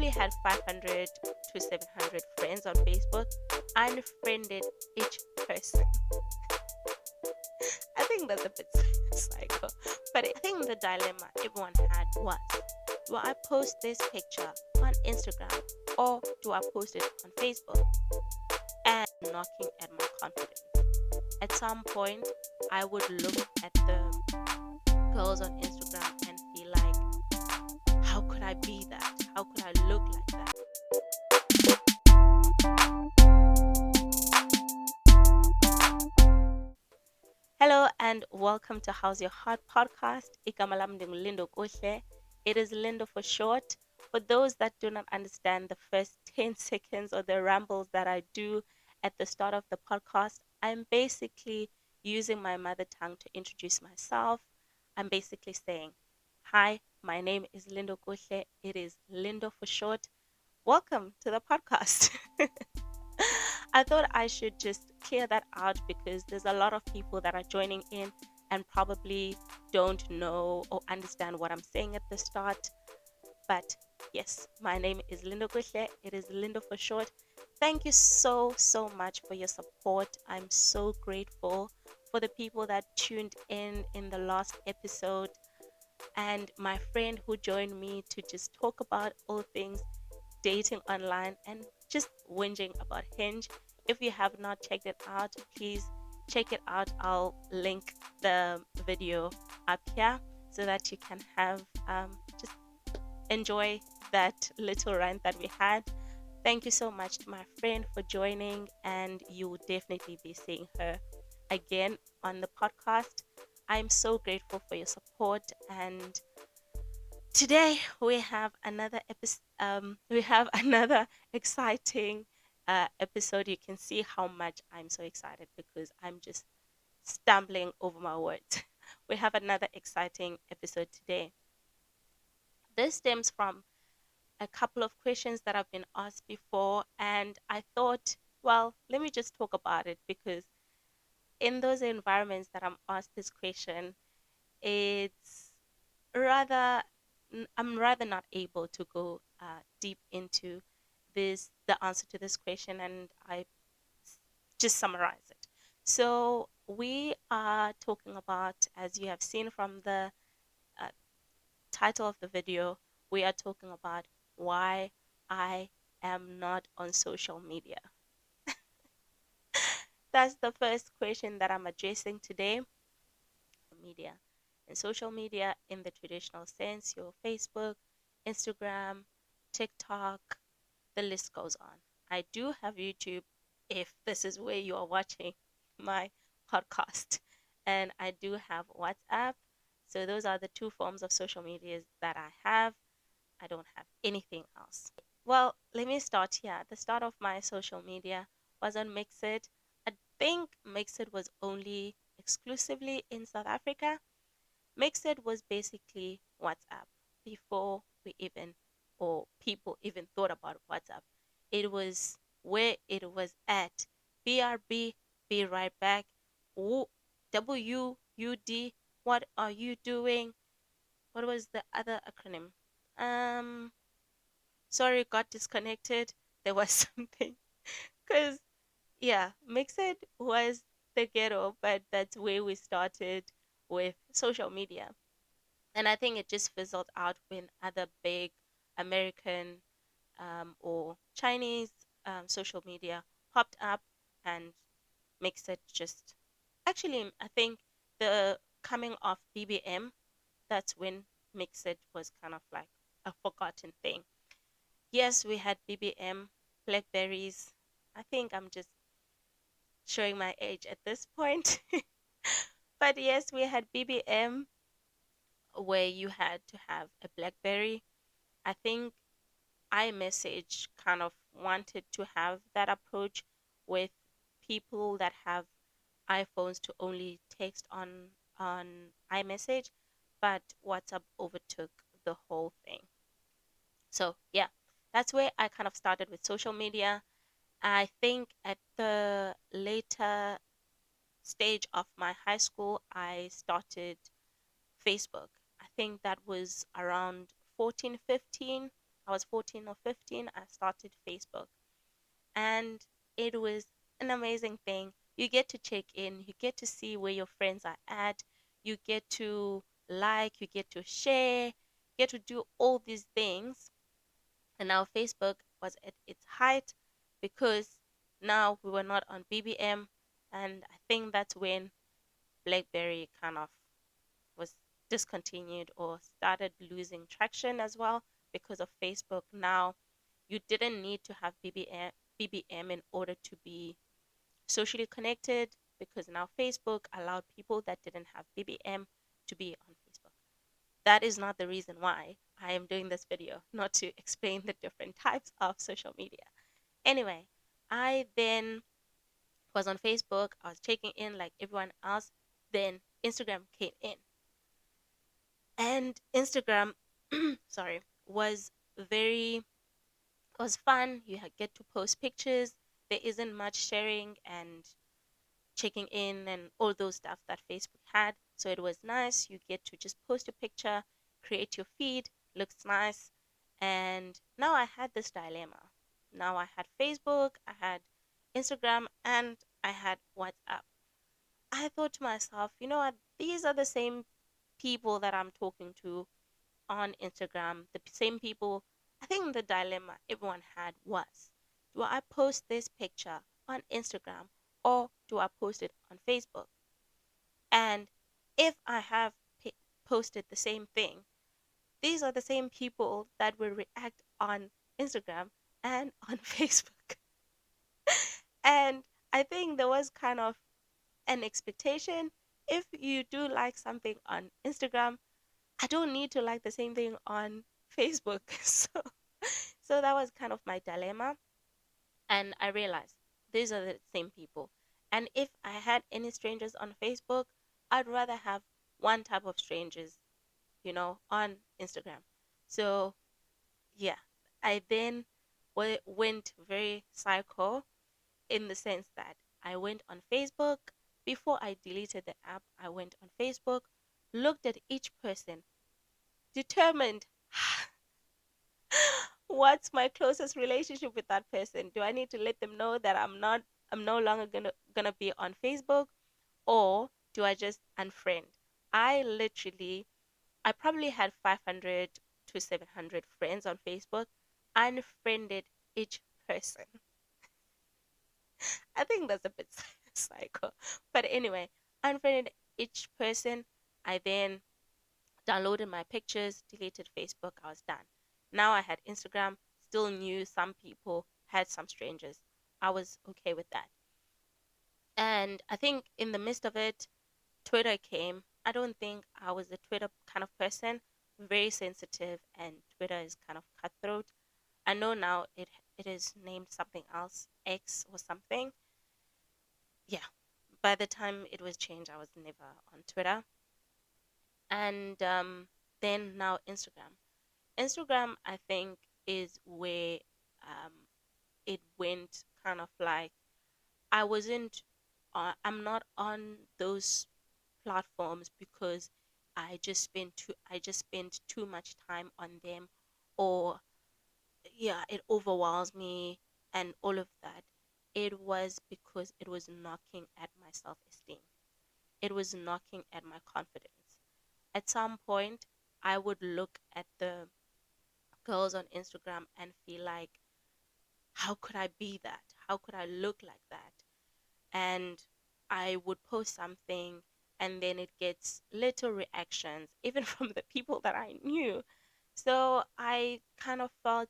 probably had 500 to 700 friends on Facebook. Unfriended each person. I think that's a bit psycho. But I think the dilemma everyone had was, do I post this picture on Instagram or do I post it on Facebook? And knocking at my confidence. At some point, I would look at the girls on Instagram and be like, how could I be that? How could I look like that? Hello and welcome to How's Your Heart podcast. Igama lami ndinguLindo Kuhle. It is Lindo for short. For those that do not understand the first 10 seconds or the rambles that I do at the start of the podcast, I'm basically using my mother tongue to introduce myself. I'm basically saying, hi, my name is Lindo Kuhle. It is Lindo for short. Welcome to the podcast. I thought I should just clear that out because there's a lot of people that are joining in and probably don't know or understand what I'm saying at the start. But yes, my name is Lindo Kuhle. It is Lindo for short. Thank you so much for your support. I'm so grateful for the people that tuned in the last episode and my friend who joined me to just talk about all things dating online and just whinging about Hinge. If you have not checked it out, please check it out. I'll link the video up here so that you can have just enjoy that little rant that we had. Thank you so much to my friend for joining, and you will definitely be seeing her again on the podcast. I'm so grateful for your support, and today we have another episode. We have another exciting episode. You can see how much I'm so excited because I'm just stumbling over my words. We have another exciting episode today. This stems from a couple of questions that have been asked before, and I thought, well, let me just talk about it because in those environments that I'm asked this question, it's rather I'm rather not able to go deep into the answer to this question, and I just summarize it. So we are talking about, as you have seen from the uh, title of the video, we are talking about why I am not on social media. That's the first question that I'm addressing today. Media and social media in the traditional sense, your Facebook, Instagram, TikTok, the list goes on. I do have YouTube if this is where you are watching my podcast, and I do have WhatsApp. So those are the two forms of social media that I have. I don't have anything else. Well, let me start here. The start of my social media was on Mixit. I think Mixit was only exclusively in South Africa. Mixit was basically WhatsApp before we even or people even thought about WhatsApp. It was where it was at. BRB, be right back. WUD, what are you doing? What was the other acronym? Um, Sorry, got disconnected. There was something. Because, yeah, Mixed was the ghetto, but that's where we started with social media. And I think it just fizzled out when other big American or Chinese social media popped up and makes it just. Actually, I think the coming of BBM, that's when Mixed was kind of like a forgotten thing. Yes, we had BBM, Blackberries. I think I'm just showing my age at this point. But yes, we had BBM where you had to have a Blackberry. I think iMessage kind of wanted to have that approach with people that have iPhones to only text on iMessage, but WhatsApp overtook the whole thing. So yeah, that's where I kind of started with social media. I think at the later stage of my high school, I started Facebook. I think that was around 14, 15. I was 14 or 15, I started Facebook. And it was an amazing thing. You get to check in, you get to see where your friends are at, you get to like, you get to share, you get to do all these things. And now Facebook was at its height because now we were not on BBM. And I think that's when BlackBerry kind of was discontinued or started losing traction as well because of Facebook. Now you didn't need to have BBM in order to be socially connected because now Facebook allowed people that didn't have BBM to be on Facebook. That is not the reason why I am doing this video, not to explain the different types of social media. Anyway, I then was on Facebook, I was checking in like everyone else. Then Instagram came in. And Instagram, sorry, was very was fun. You get to post pictures. There isn't much sharing and checking in and all those stuff that Facebook had. So it was nice. You get to just post your picture, create your feed, looks nice. And now I had this dilemma. Now I had Facebook, I had Instagram, and I had WhatsApp. I thought to myself, you know what? These are the same people that I'm talking to on Instagram, the same people. I think the dilemma everyone had was, do I post this picture on Instagram or do I post it on Facebook? And if I have posted the same thing, these are the same people that will react on Instagram and on Facebook. And I think there was kind of an expectation. If you do like something on Instagram, I don't need to like the same thing on Facebook. So that was kind of my dilemma. And I realized these are the same people. And if I had any strangers on Facebook, I'd rather have one type of strangers, on Instagram. So yeah, I then went very psycho in the sense that I went on Facebook. Before I deleted the app, I went on Facebook, looked at each person, determined what's my closest relationship with that person. Do I need to let them know that I'm no longer gonna be on Facebook, or do I just unfriend? I probably had 500 to 700 friends on Facebook. Unfriended each person. I think that's a bit psycho. But anyway, unfriended each person. I then downloaded my pictures, deleted Facebook, I was done. Now I had Instagram, still knew some people, had some strangers. I was okay with that. And I think in the midst of it, Twitter came. I don't think I was a Twitter kind of person, very sensitive, and Twitter is kind of cutthroat. I know now it is named something else, X or something. Yeah. By the time it was changed, I was never on Twitter. And then now Instagram. Instagram, I think, is where um, it went kind of like I wasn't, I'm not on those platforms because I just spent too much time on them, or yeah, it overwhelms me and all of that. It was because it was knocking at my self esteem. It was knocking at my confidence. At some point, I would look at the girls on Instagram and feel like, how could I be that? How could I look like that? And I would post something and then it gets little reactions, even from the people that I knew. So I kind of felt,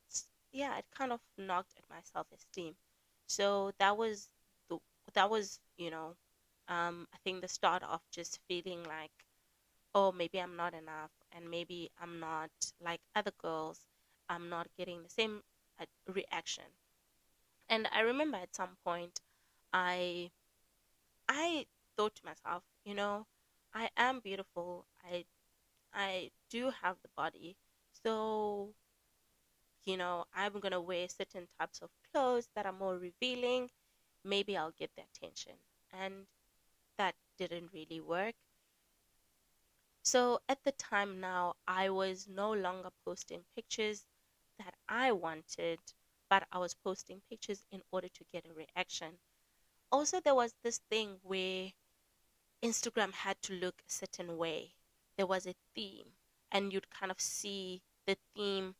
yeah, it kind of knocked at my self esteem. So the, that was, I think the start of just feeling like, oh, maybe I'm not enough, and maybe I'm not like other girls. I'm not getting the same reaction. And I remember at some point, I I thought to myself, I am beautiful. I do have the body, so I'm gonna wear certain types of clothes that are more revealing. Maybe I'll get the attention, and that didn't really work. So at the time now, I was no longer posting pictures that I wanted, but I was posting pictures in order to get a reaction. Also, there was this thing where Instagram had to look a certain way. There was a theme, and you'd kind of see the theme.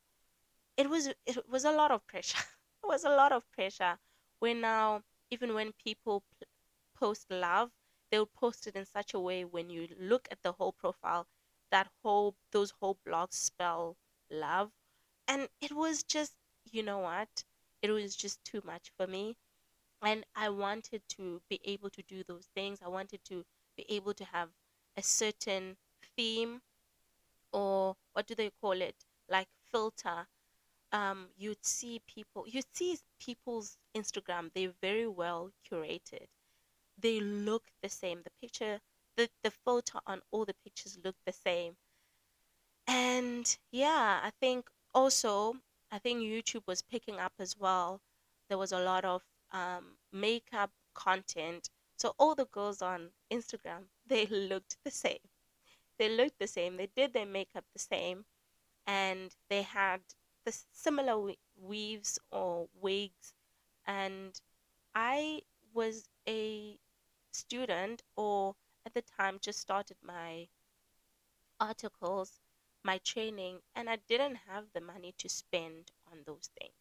It was a lot of pressure. It was a lot of pressure. Where now, even when people post love, they'll post it in such a way when you look at the whole profile, that whole those whole blogs spell love, and it was just, you know what? It was just too much for me, and I wanted to be able to do those things. I wanted to be able to have a certain theme, or what do they call it? Like filter. You'd see people's Instagram, they're very well curated. They look the same. The photo on all the pictures look the same. And yeah, I think YouTube was picking up as well. There was a lot of makeup content. So all the girls on Instagram, they looked the same. They looked the same. They did their makeup the same, and they had the similar weaves or wigs. And I was a student, or at the time just started my articles, my training, and I didn't have the money to spend on those things.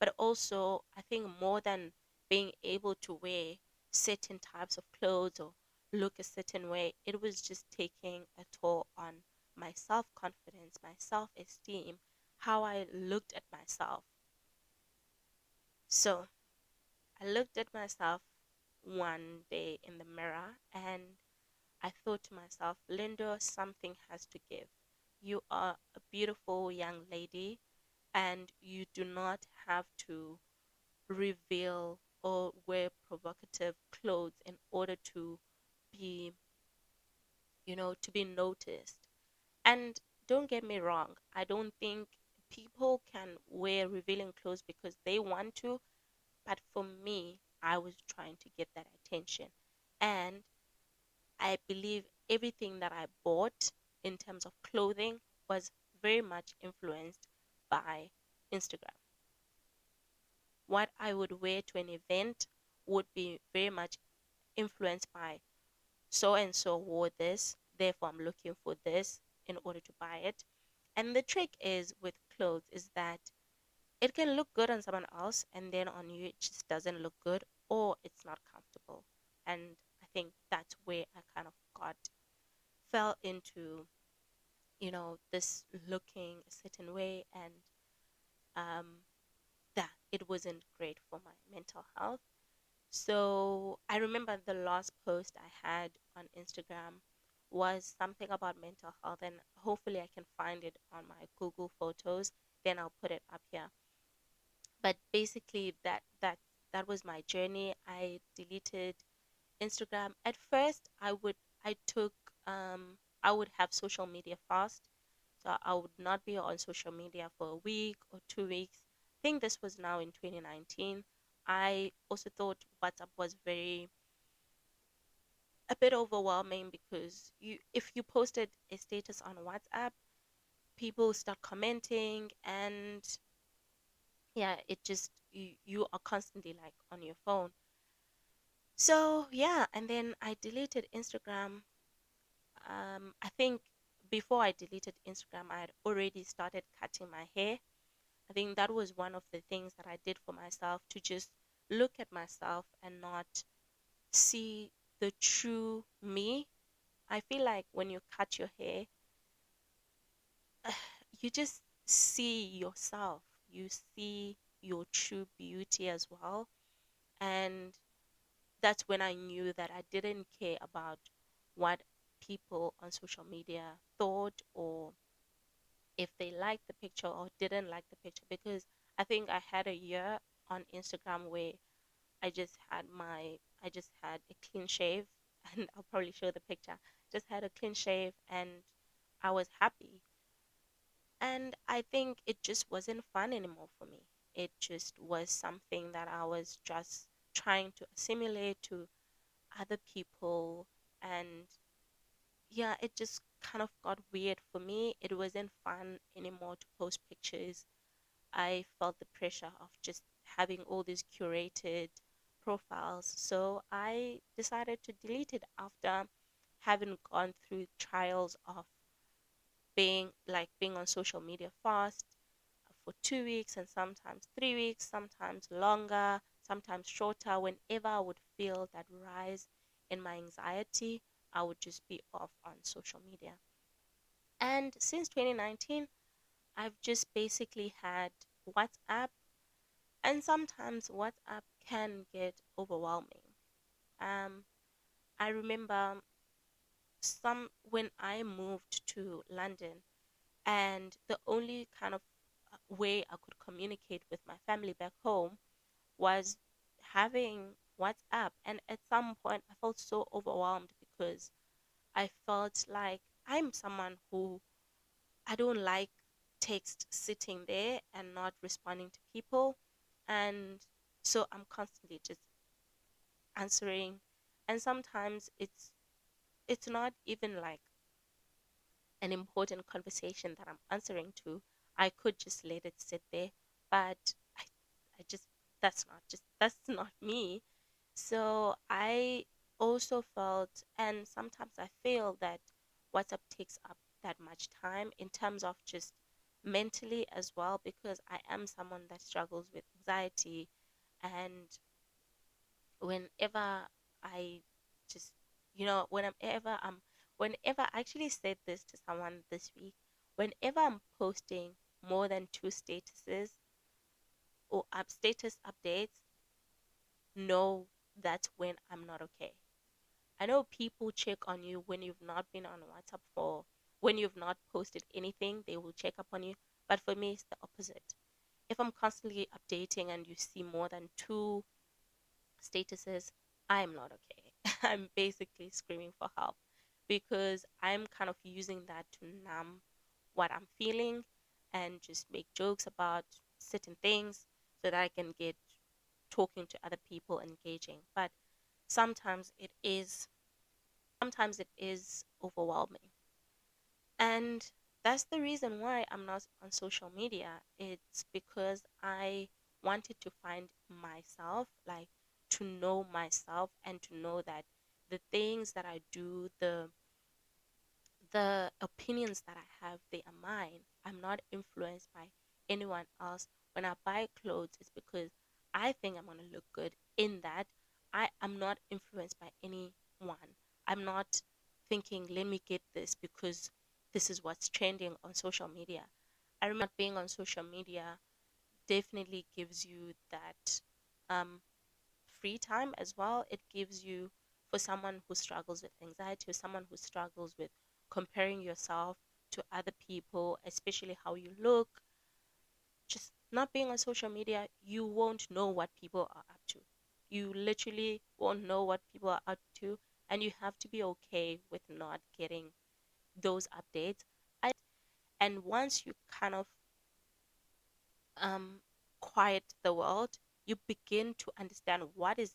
But also, I think more than being able to wear certain types of clothes or look a certain way, it was just taking a toll on my self confidence, my self esteem, how I looked at myself. So I looked at myself one day in the mirror, and I thought to myself, Linda, something has to give. You are a beautiful young lady, and you do not have to reveal or wear provocative clothes in order to be, to be noticed. And don't get me wrong, I don't think people can wear revealing clothes because they want to, but for me, I was trying to get that attention. And I believe everything that I bought in terms of clothing was very much influenced by Instagram. What I would wear to an event would be very much influenced by so and so wore this, therefore I'm looking for this in order to buy it. And the trick is with clothes is that it can look good on someone else and then on you it just doesn't look good, or it's not comfortable. And I think that's where I kind of got fell into, this looking a certain way, and um, that it wasn't great for my mental health. So I remember the last post I had on Instagram was something about mental health, and hopefully I can find it on my Google Photos. Then I'll put it up here. But basically, that was my journey. I deleted Instagram. At first, I took I would have social media fast. So I would not be on social media for a week or 2 weeks. I think this was now in 2019. I also thought WhatsApp was very a bit overwhelming because if you posted a status on WhatsApp, people start commenting, and yeah, it just you are constantly like on your phone. So yeah, and then I deleted Instagram. I think before I deleted Instagram, I had already started cutting my hair. I think that was one of the things that I did for myself, to just look at myself and not see the true me. I feel like when you cut your hair, you just see yourself. You see your true beauty as well. And that's when I knew that I didn't care about what people on social media thought, or if they liked the picture or didn't like the picture, because I think I had a year on Instagram where I just had a clean shave and I'll probably show the picture. Just had a clean shave and I was happy. And I think it just wasn't fun anymore for me. It just was something that I was just trying to assimilate to other people, and yeah, it just kind of got weird for me. It wasn't fun anymore to post pictures. I felt the pressure of just having all these curated profiles. So I decided to delete it after having gone through trials of being on social media fast for 2 weeks and sometimes 3 weeks, sometimes longer, sometimes shorter. Whenever I would feel that rise in my anxiety, I would just be off on social media. And since 2019, I've just basically had WhatsApp, and sometimes WhatsApp can get overwhelming. Um, I remember some when I moved to London, and the only kind of way I could communicate with my family back home was having WhatsApp. And at some point, I felt so overwhelmed because I felt like I'm someone who I don't like text sitting there and not responding to people. And so I'm constantly just answering. And sometimes it's not even like an important conversation that I'm answering to. I could just let it sit there, but I just that's not me. So I also felt, and sometimes I feel that WhatsApp takes up that much time in terms of just mentally as well, because I am someone that struggles with anxiety. And whenever I just, whenever I actually said this to someone this week, whenever I'm posting more than two statuses or status updates, know that's when I'm not okay. I know people check on you when you've not been on WhatsApp for when you've not posted anything, they will check up on you. But for me, it's the opposite. If I'm constantly updating and you see more than two statuses, I'm not okay. I'm basically screaming for help because I'm kind of using that to numb what I'm feeling and just make jokes about certain things so that I can get talking to other people, engaging. But sometimes it is sometimes it is overwhelming. And that's the reason why I'm not on social media. It's because I wanted to find myself, like to know myself and to know that the things that I do, the opinions that I have, they are mine. I'm not influenced by anyone else. When I buy clothes, it's because I think I'm going to look good in that. I am not influenced by anyone. I'm not thinking, let me get this because this is what's trending on social media. I remember being on social media definitely gives you that um, free time as well. It gives you, for someone who struggles with anxiety, or someone who struggles with comparing yourself to other people, especially how you look, just not being on social media, you won't know what people are up to. You literally won't know what people are up to, and you have to be okay with not getting those updates. And once you kind of um, quiet the world, you begin to understand what do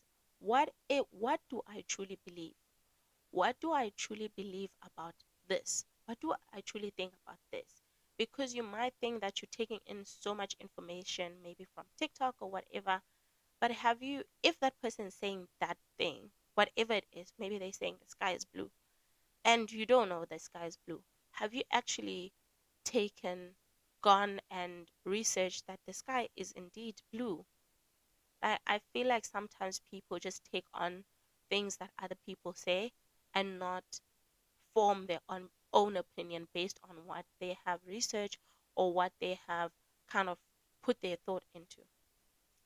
I truly believe? What do I truly believe about this? What do I truly think about this? Because you might think that you're taking in so much information, maybe from TikTok or whatever, but have you, if that person is saying that thing, whatever it is, maybe they're saying the sky is blue, and you don't know the sky is blue, have you actually taken, gone and researched that the sky is indeed blue? I feel like sometimes people just take on things that other people say and not form their own opinion based on what they have researched or what they have kind of put their thought into.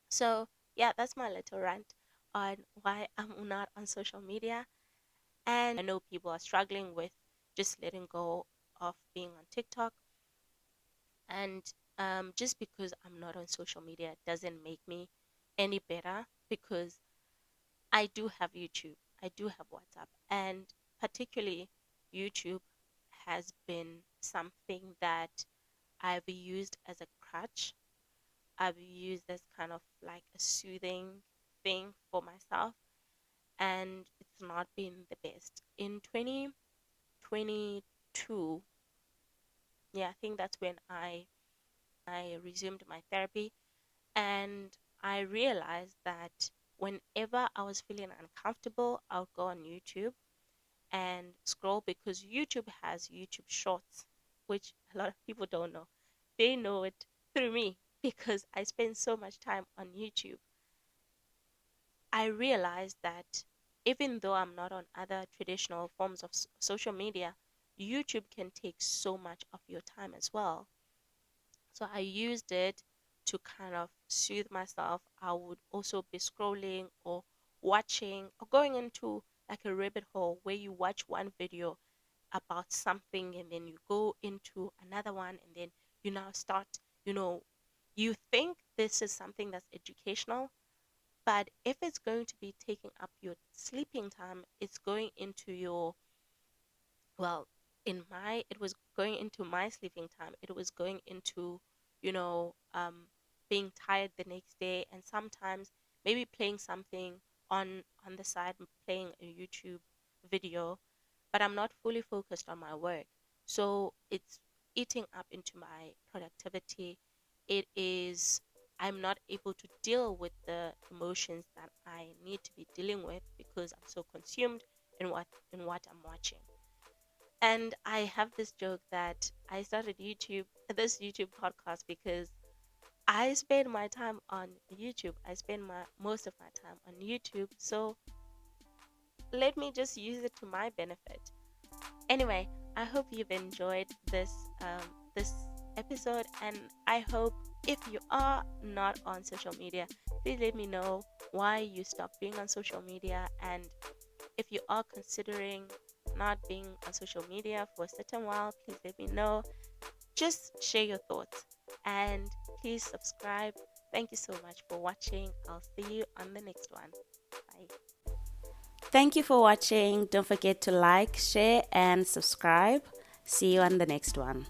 So, yeah, that's my little rant on why I'm not on social media. And I know people are struggling with just letting go of being on TikTok. And just because I'm not on social media doesn't make me any better, because I do have YouTube, I do have WhatsApp, and particularly YouTube has been something that I've used as a crutch. I've used as kind of like a soothing thing for myself, and it's not been the best. In 2022, yeah, I think that's when I I resumed my therapy, and I realized that whenever I was feeling uncomfortable, I'll go on YouTube and scroll, because YouTube has YouTube Shorts, which a lot of people don't know. They know it through me because I spend so much time on YouTube. I realized that even though I'm not on other traditional forms of social media, YouTube can take so much of your time as well. So I used it to kind of soothe myself. I would also be scrolling or watching or going into like a rabbit hole where you watch one video about something and then you go into another one, and then you now start, you know, you think this is something that's educational, but if it's going to be taking up your sleeping time, it's going into your, well, it was going into my sleeping time. It was going into, you know, being tired the next day, and sometimes maybe playing something on the side, playing a YouTube video, but I'm not fully focused on my work. So it's eating up into my productivity. It is, I'm not able to deal with the emotions that I need to be dealing with because I'm so consumed in what I'm watching. And I have this joke that I started this YouTube podcast because I spend my time on YouTube. I spend my most of my time on YouTube. So let me just use it to my benefit. Anyway, I hope you've enjoyed this episode, and I hope if you are not on social media, please let me know why you stopped being on social media, and if you are considering not being on social media for a certain while, please let me know. Just share your thoughts and please subscribe. Thank you so much for watching. I'll see you on the next one. Bye. Thank you for watching. Don't forget to like, share, and subscribe. See you on the next one.